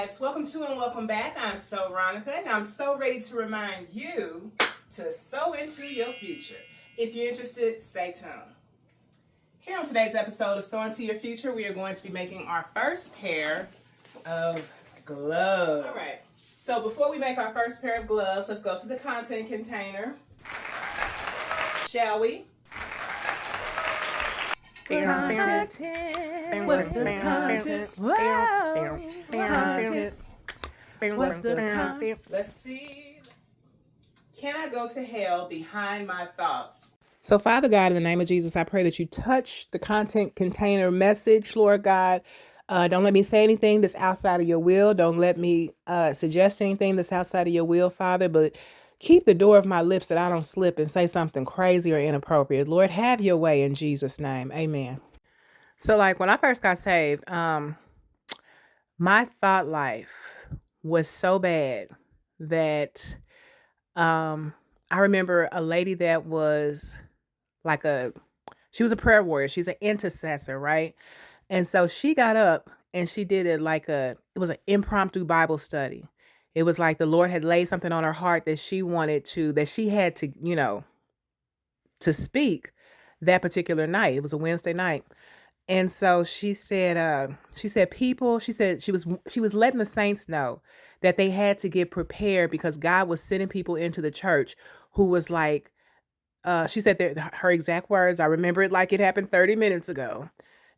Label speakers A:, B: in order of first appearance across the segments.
A: guys, welcome to and welcome back. I'm So Ronica, and I'm so ready to remind you to sow into your future. If you're interested, stay tuned. Here on today's episode of Sow Into Your Future, we are going to be making our first pair of gloves. All right, so before we make our first pair of gloves, let's go to the content container. Shall we?
B: Content. What's the content? Whoa. Content. What's the content?
A: Let's see. Can I go to hell behind my thoughts? So, Father God, in the name of Jesus, I pray that you touch the content container message, Lord God. Don't let me say anything that's outside of your will. Don't let me suggest anything that's outside of your will, Father. But keep the door of my lips that I don't slip and say something crazy or inappropriate. Lord, have your way in Jesus' name. Amen. So, like, when I first got saved, my thought life was so bad that I remember a lady that was like she was a prayer warrior. She's an intercessor, right? And so she got up and she did it it was an impromptu Bible study. It was like the Lord had laid something on her heart that she had to speak that particular night. It was a Wednesday night. And so she said she was letting the saints know that they had to get prepared because God was sending people into the church who was like, she said her exact words, I remember it like it happened 30 minutes ago.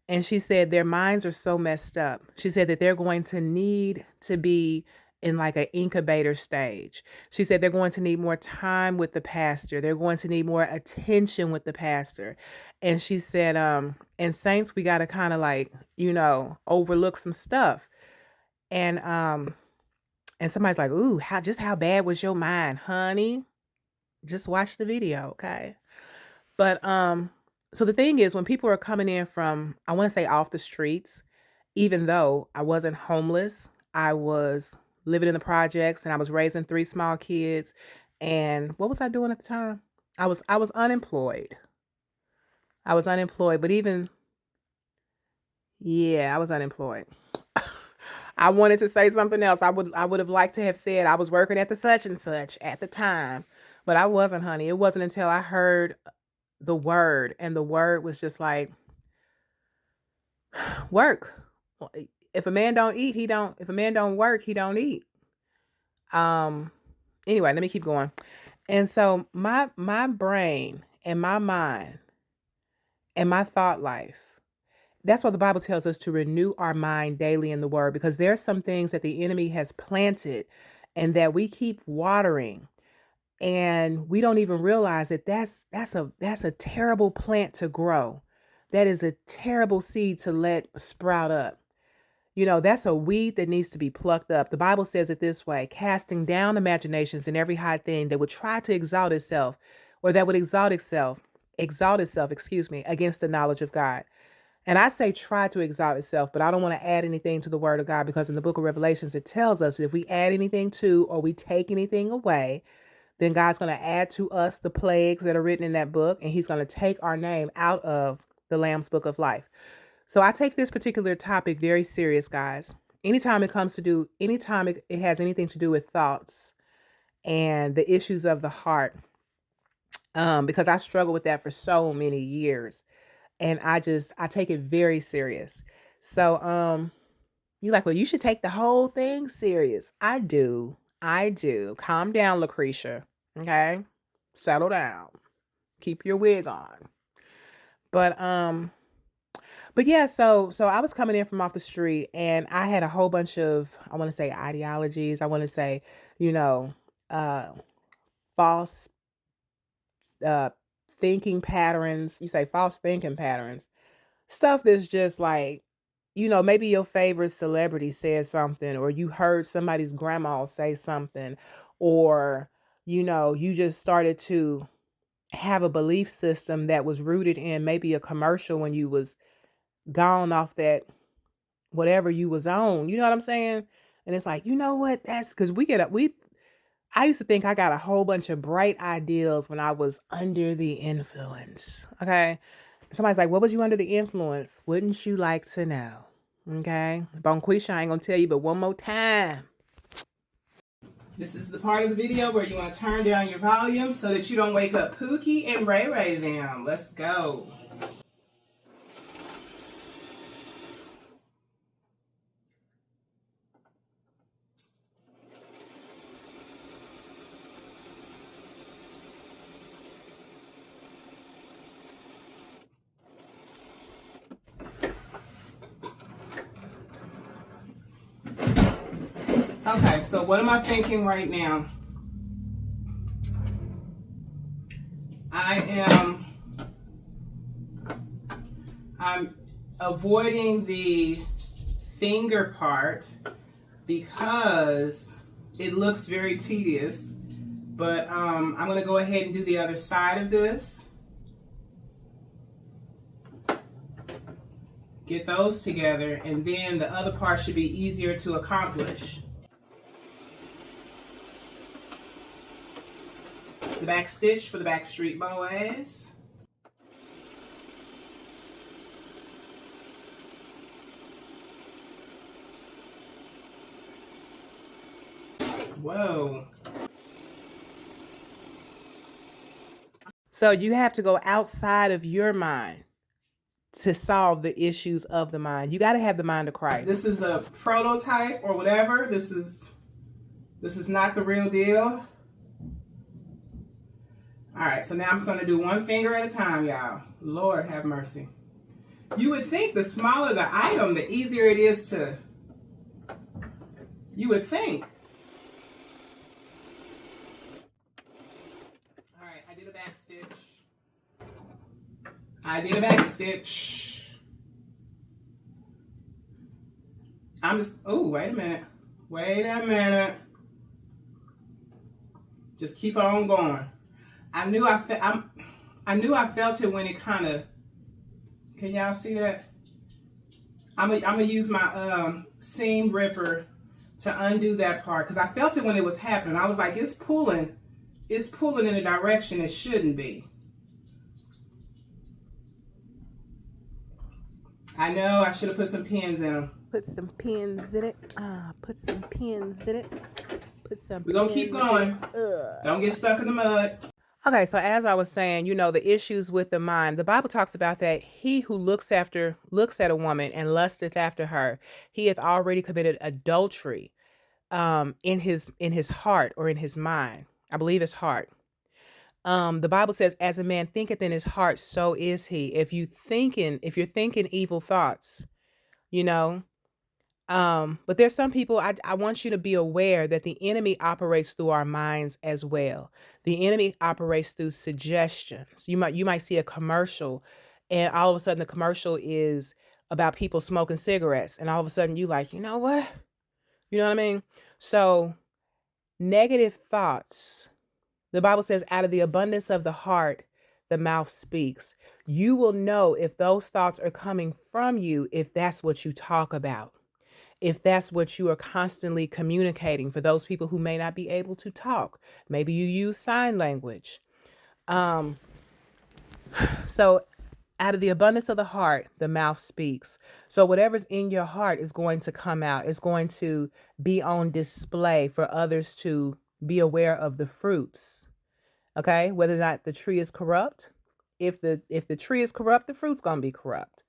A: And she said their minds are so messed up. She said that they're going to need to be in like an incubator stage. She said they're going to need more time with the pastor. They're going to need more attention with the pastor. And she said, and saints, we got to kind of overlook some stuff. And somebody's like, ooh, how bad was your mind, honey? Just watch the video, okay? But so the thing is, when people are coming in from, I want to say off the streets, even though I wasn't homeless, I was living in the projects and I was raising 3 small kids. And what was I doing at the time? I was unemployed. I was unemployed, but I was unemployed. I wanted to say something else. I would have liked to have said I was working at the such and such at the time, but I wasn't, honey. It wasn't until I heard the word, and the word was just like, work. If a man don't eat, if a man don't work, he don't eat. Anyway, let me keep going. And so my brain and my mind and my thought life, that's what the Bible tells us, to renew our mind daily in the word, because there's some things that the enemy has planted and that we keep watering, and we don't even realize that that's a terrible plant to grow. That is a terrible seed to let sprout up. That's a weed that needs to be plucked up. The Bible says it this way: casting down imaginations and every high thing that would try to exalt itself, or that would exalt itself, against the knowledge of God. And I say try to exalt itself, but I don't want to add anything to the word of God, because in the book of Revelations, it tells us that if we add anything to, or we take anything away, then God's going to add to us the plagues that are written in that book, and he's going to take our name out of the Lamb's book of life. So I take this particular topic very serious, guys. Anytime it has anything to do with thoughts and the issues of the heart, because I struggle with that for so many years, and I take it very serious. So you're like, well, you should take the whole thing serious. I do. Calm down, Lucretia. Okay? Settle down. Keep your wig on. But yeah, so I was coming in from off the street, and I had a whole bunch of, I want to say, ideologies. I want to say, false thinking patterns. You say false thinking patterns. Stuff that's just like, maybe your favorite celebrity said something, or you heard somebody's grandma say something, or, you just started to have a belief system that was rooted in maybe a commercial when you was gone off that whatever you was on. You know what I'm saying? And it's like, you know what? That's because I used to think I got a whole bunch of bright ideals when I was under the influence. Okay. Somebody's like, what was you under the influence? Wouldn't you like to know? Okay. Bonquisha, I ain't gonna tell you, but one more time. This is the part of the video where you want to turn down your volume so that you don't wake up Pookie and Ray Ray them. Let's go. Okay, so what am I thinking right now? I'm avoiding the finger part because it looks very tedious, but I'm gonna go ahead and do the other side of this. Get those together, and then the other part should be easier to accomplish. The back stitch for the Backstreet Boys. Whoa. So you have to go outside of your mind to solve the issues of the mind. You got to have the mind of Christ. This is a prototype or whatever. This is not the real deal. All right, so now I'm just going to do one finger at a time, y'all. Lord have mercy. You would think the smaller the item, the easier it is to... You would think. All right, I did a back stitch. I'm just... Oh, wait a minute. Just keep on going. I knew I felt it when it kind of... Can y'all see that? I'm gonna use my seam ripper to undo that part because I felt it when it was happening. I was like, it's pulling in a direction it shouldn't be. I know I should have put some pins in them.
B: Put some pins in it.
A: We're gonna keep going. Don't get stuck in the mud. Okay, so as I was saying, the issues with the mind, the Bible talks about that he who looks at a woman and lusteth after her, he hath already committed adultery in his heart or in his mind. I believe his heart. The Bible says, as a man thinketh in his heart, so is he. If you're thinking evil thoughts, but there's some people, I want you to be aware that the enemy operates through our minds as well. The enemy operates through suggestions. You might see a commercial and all of a sudden the commercial is about people smoking cigarettes. And all of a sudden you like, you know what? You know what I mean? So negative thoughts, the Bible says out of the abundance of the heart, the mouth speaks. You will know if those thoughts are coming from you, if that's what you talk about. If that's what you are constantly communicating for those people who may not be able to talk. Maybe you use sign language. So out of the abundance of the heart, the mouth speaks. So whatever's in your heart is going to come out. It's going to be on display for others to be aware of the fruits. Okay? Whether or not the tree is corrupt. If the tree is corrupt, the fruit's going to be corrupt.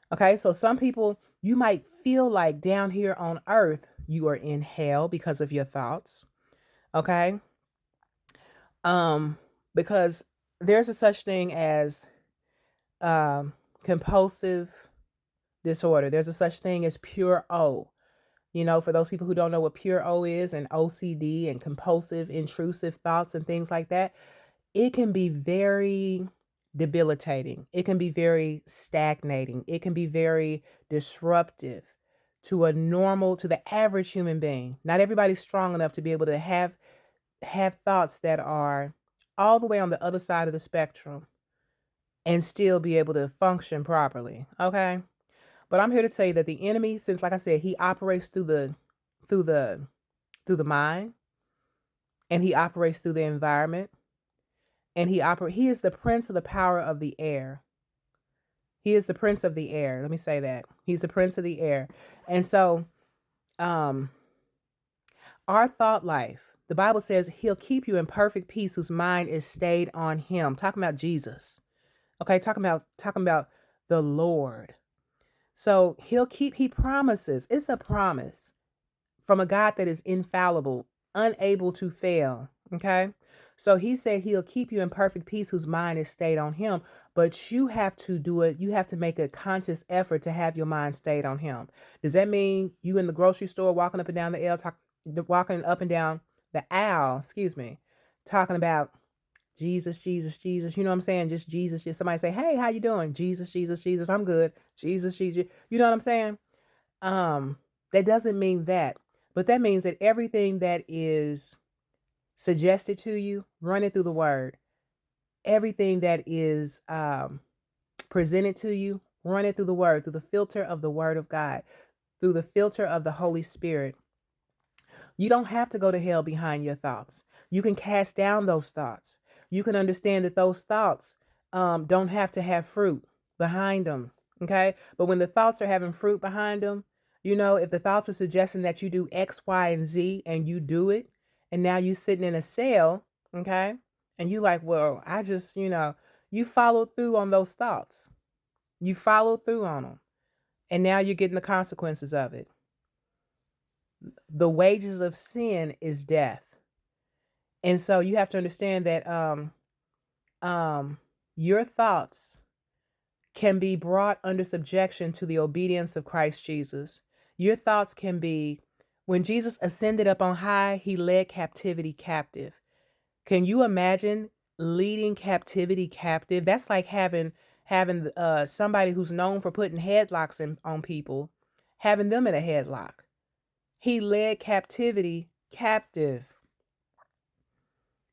A: Okay, so some people, you might feel like down here on earth, you are in hell because of your thoughts. Okay. Because there's a such thing as compulsive disorder. There's a such thing as pure O. For those people who don't know what pure O is, and OCD and compulsive, intrusive thoughts and things like that, it can be very debilitating. It can be very stagnating. It can be very disruptive to the average human being. Not everybody's strong enough to be able to have thoughts that are all the way on the other side of the spectrum and still be able to function properly. Okay. But I'm here to tell you that the enemy, since like I said, he operates through the mind, and he operates through the environment. And he is the prince of the power of the air. He is the prince of the air. Let me say that. He's the prince of the air. And so, um, our thought life, the Bible says he'll keep you in perfect peace whose mind is stayed on him. Talking about Jesus. Okay, talking about the Lord. So he promises. It's a promise from a God that is infallible, unable to fail. Okay. So he said he'll keep you in perfect peace whose mind is stayed on him, but you have to do it. You have to make a conscious effort to have your mind stayed on him. Does that mean you in the grocery store walking up and down the aisle, walking up and down the aisle, excuse me, talking about Jesus, Jesus, Jesus. You know what I'm saying? Just Jesus. Just somebody say, "Hey, how you doing?" Jesus, Jesus, Jesus. I'm good. Jesus, Jesus. You know what I'm saying? That doesn't mean that, but that means that everything that is suggested to you, run it through the word. Everything that is presented to you, run it through the word, through the filter of the word of God, through the filter of the Holy Spirit. You don't have to go to hell behind your thoughts. You can cast down those thoughts. You can understand that those thoughts don't have to have fruit behind them. Okay. But when the thoughts are having fruit behind them, if the thoughts are suggesting that you do X, Y, and Z and you do it, and now you sitting in a cell, okay, and you like, well, I just, you followed through on those thoughts. You followed through on them. And now you're getting the consequences of it. The wages of sin is death. And so you have to understand that your thoughts can be brought under subjection to the obedience of Christ Jesus. Your thoughts can be, when Jesus ascended up on high, he led captivity captive. Can you imagine leading captivity captive? That's like having somebody who's known for putting headlocks on people, having them in a headlock. He led captivity captive.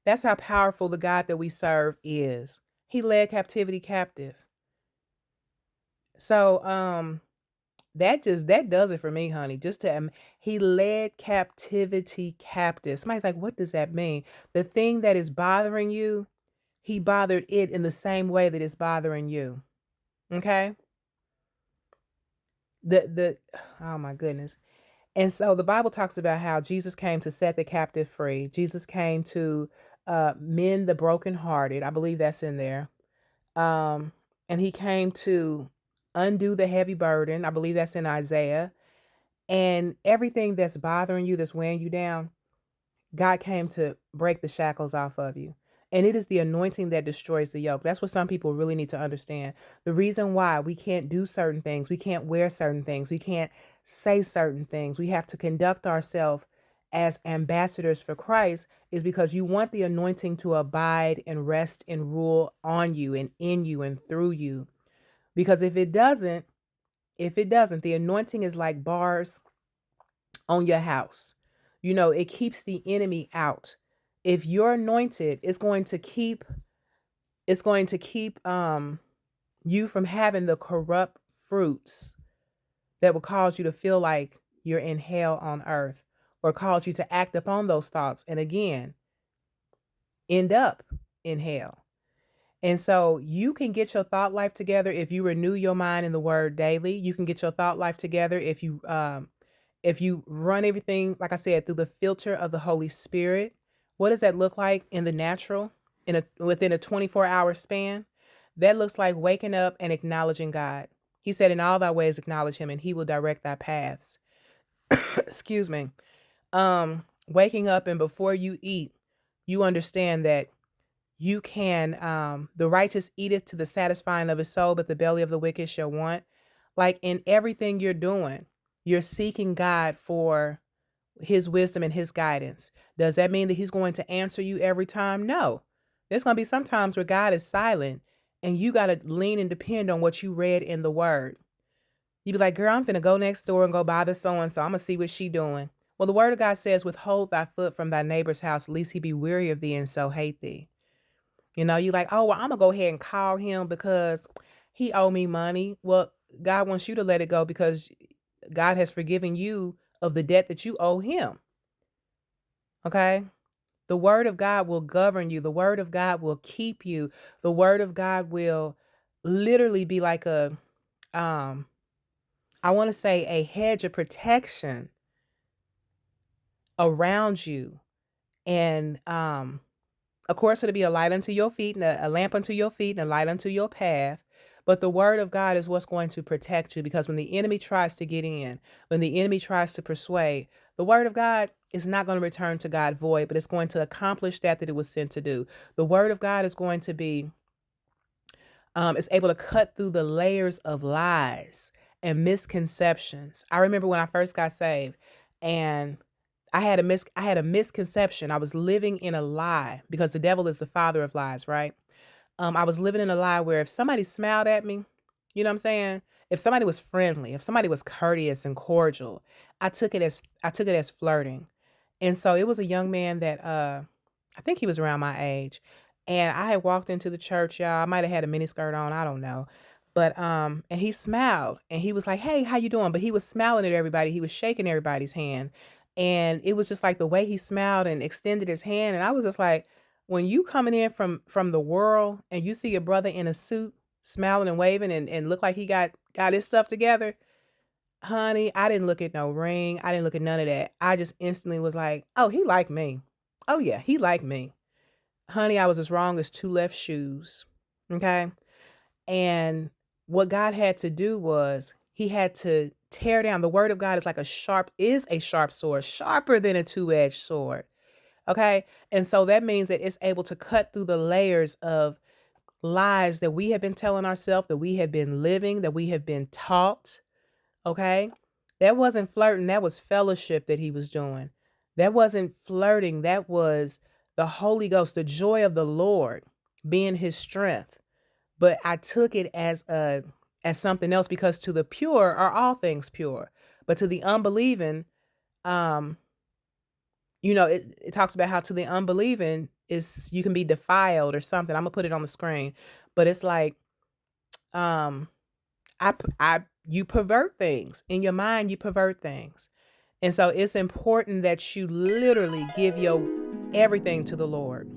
A: That's how powerful the God that we serve is. He led captivity captive. So that does it for me, honey. He led captivity captive. Somebody's like, what does that mean? The thing that is bothering you, he bothered it in the same way that it's bothering you. Okay? Oh my goodness. And so the Bible talks about how Jesus came to set the captive free. Jesus came to mend the brokenhearted. I believe that's in there. And he came to undo the heavy burden. I believe that's in Isaiah. And everything that's bothering you, that's weighing you down, God came to break the shackles off of you. And it is the anointing that destroys the yoke. That's what some people really need to understand. The reason why we can't do certain things, we can't wear certain things, we can't say certain things, we have to conduct ourselves as ambassadors for Christ is because you want the anointing to abide and rest and rule on you and in you and through you. Because if it doesn't, the anointing is like bars on your house. It keeps the enemy out. If you're anointed, it's going to keep you from having the corrupt fruits that will cause you to feel like you're in hell on earth, or cause you to act upon those thoughts and again end up in hell. And so you can get your thought life together if you renew your mind in the word daily. You can get your thought life together if you run everything, like I said, through the filter of the Holy Spirit. What does that look like in the natural, within a 24-hour span? That looks like waking up and acknowledging God. He said, in all thy ways acknowledge him and he will direct thy paths. Excuse me. Waking up, and before you eat, you understand that you can, the righteous eateth to the satisfying of his soul, but the belly of the wicked shall want. Like in everything you're doing, you're seeking God for his wisdom and his guidance. Does that mean that he's going to answer you every time? No. There's going to be some times where God is silent and you got to lean and depend on what you read in the word. You be like, girl, I'm finna go next door and go bother so-and-so. I'm going to see what she doing. Well, the word of God says, withhold thy foot from thy neighbor's house, lest he be weary of thee and so hate thee. You like, oh, well, I'm going to go ahead and call him because he owe me money. Well, God wants you to let it go because God has forgiven you of the debt that you owe him. Okay? The word of God will govern you. The word of God will keep you. The word of God will literally be like a um, I want to say a hedge of protection around you. And of course, it'll be a light unto your feet and a lamp unto your feet and a light unto your path. But the word of God is what's going to protect you, because when the enemy tries to get in, when the enemy tries to persuade, the word of God is not going to return to God void, but it's going to accomplish that it was sent to do. The word of God is going to be, it's able to cut through the layers of lies and misconceptions. I remember when I first got saved, and I had a misconception. I was living in a lie, because the devil is the father of lies, right? I was living in a lie where if somebody smiled at me, you know what I'm saying? If somebody was friendly, if somebody was courteous and cordial, I took it as flirting. And so it was a young man that I think he was around my age. And I had walked into the church, y'all. I might have had a mini skirt on, I don't know. But and he smiled and he was like, "Hey, how you doing?" But he was smiling at everybody. He was shaking everybody's hand. And it was just like the way he smiled and extended his hand. And I was just like, when you coming in from the world and you see a brother in a suit smiling and waving and look like he got his stuff together, honey, I didn't look at no ring. I didn't look at none of that. I just instantly was like, oh, he like me. Oh yeah, he like me. Honey, I was as wrong as two left shoes. Okay. And what God had to do was he had to tear down. The word of God is a sharp sword, sharper than a two-edged sword. Okay. And so that means that it's able to cut through the layers of lies that we have been telling ourselves, that we have been living, that we have been taught. Okay. That wasn't flirting. That was fellowship that he was doing. That wasn't flirting. That was the Holy Ghost, the joy of the Lord being his strength. But I took it as something else, because to the pure are all things pure. But to the unbelieving, um, it talks about how to the unbelieving is you can be defiled or something. I'm gonna put it on the screen, but it's like, um, you pervert things in your mind. You pervert things, and so it's important that you literally give your everything to the Lord.